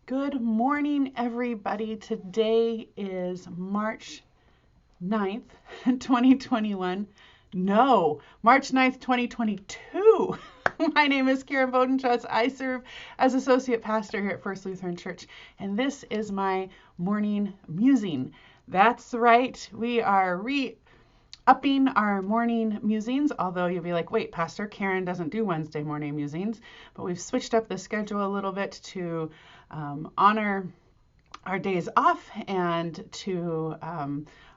Good morning, everybody. Today is March 9th, 2021. No, March 9th, 2022. My name is Karen Bodenschutz. I serve as Associate Pastor here at First Lutheran Church, and this is my morning musing. That's right, we are upping our morning musings, although you'll be like, wait, Pastor Karen doesn't do Wednesday morning musings, but we've switched up the schedule a little bit to honor our days off and to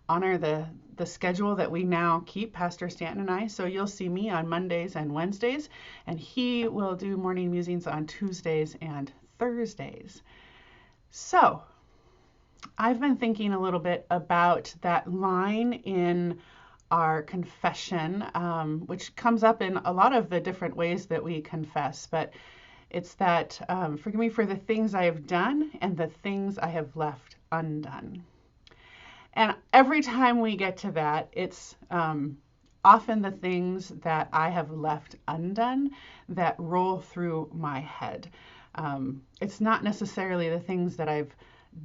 honor the schedule that we now keep, Pastor Stanton and I. So you'll see me on Mondays and Wednesdays, and he will do morning musings on Tuesdays and Thursdays. So I've been thinking a little bit about that line in our confession, which comes up in a lot of the different ways that we confess, but it's that forgive me for the things I have done and the things I have left undone. And every time we get to that, it's often the things that I have left undone that roll through my head. It's not necessarily the things that I've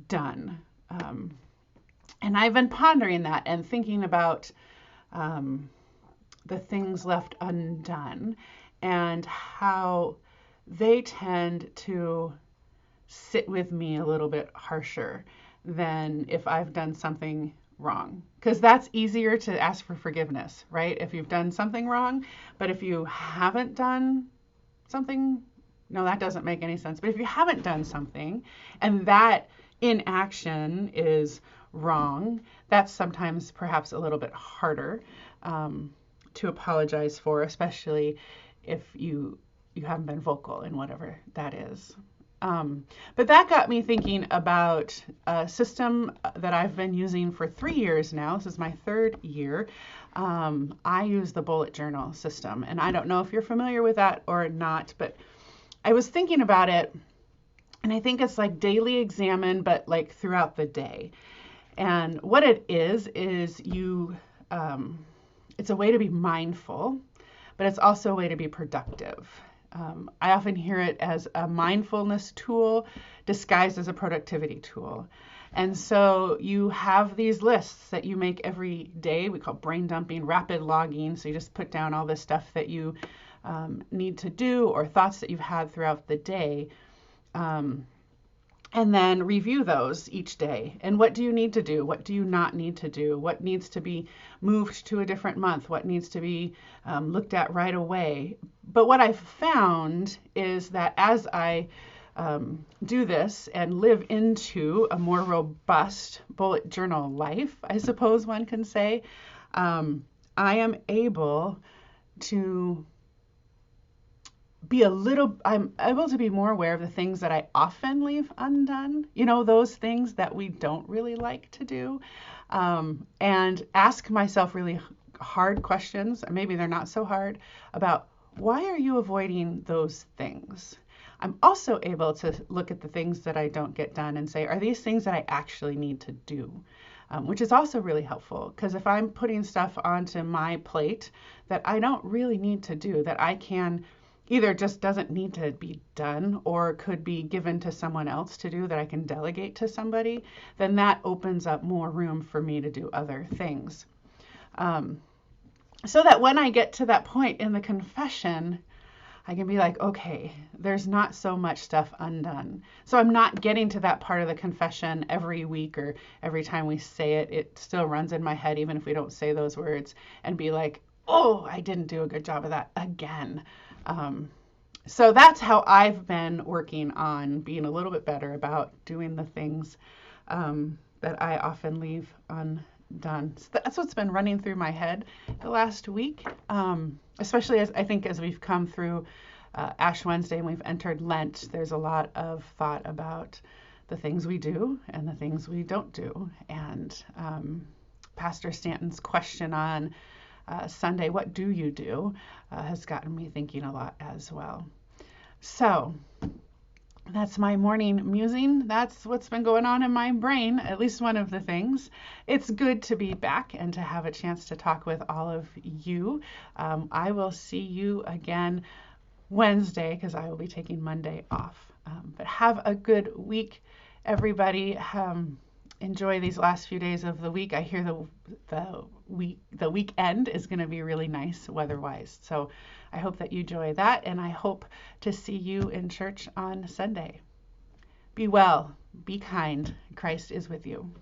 done. And I've been pondering that and thinking about the things left undone and how they tend to sit with me a little bit harsher than if I've done something wrong. Because that's easier to ask for forgiveness, right? If you've done something wrong, but if you haven't done something, no, that doesn't make any sense. But if you haven't done something and that inaction is wrong, that's sometimes perhaps a little bit harder to apologize for, especially if you haven't been vocal in whatever that is. But that got me thinking about a system that I've been using for 3 years now. This is my 3rd year. I use the bullet journal system, and I don't know if you're familiar with that or not, but I was thinking about it, and I think it's like daily examine, but like throughout the day. And what it is you, it's a way to be mindful, but it's also a way to be productive. I often hear it as a mindfulness tool disguised as a productivity tool. And so you have these lists that you make every day. We call brain dumping, rapid logging. So you just put down all the stuff that you need to do or thoughts that you've had throughout the day. And then review those each day. And what do you need to do? What do you not need to do? What needs to be moved to a different month? What needs to be looked at right away? But what I've found is that as I do this and live into a more robust bullet journal life, I suppose one can say, I am able to I'm able to be more aware of the things that I often leave undone, those things that we don't really like to do, and ask myself really hard questions, or maybe they're not so hard, about why are you avoiding those things? I'm also able to look at the things that I don't get done and say, are these things that I actually need to do? Which is also really helpful, because if I'm putting stuff onto my plate that I don't really need to do, that I can either just doesn't need to be done or could be given to someone else to do, that I can delegate to somebody, then that opens up more room for me to do other things. So that when I get to that point in the confession, I can be like, okay, there's not so much stuff undone. So I'm not getting to that part of the confession every week or every time we say it. It still runs in my head, even if we don't say those words, and be like, oh, I didn't do a good job of that again. So that's how I've been working on being a little bit better about doing the things that I often leave undone. So that's what's been running through my head the last week, especially as we've come through Ash Wednesday and we've entered Lent. There's a lot of thought about the things we do and the things we don't do. And Pastor Stanton's question on Sunday, what do you do, has gotten me thinking a lot as well. So that's my morning musing. That's what's been going on in my brain, at least one of the things. It's good to be back and to have a chance to talk with all of you. I will see you again Wednesday because I will be taking Monday off. But have a good week, everybody. Enjoy these last few days of the week. I hear the weekend is going to be really nice weather-wise. So I hope that you enjoy that, and I hope to see you in church on Sunday. Be well, be kind. Christ is with you.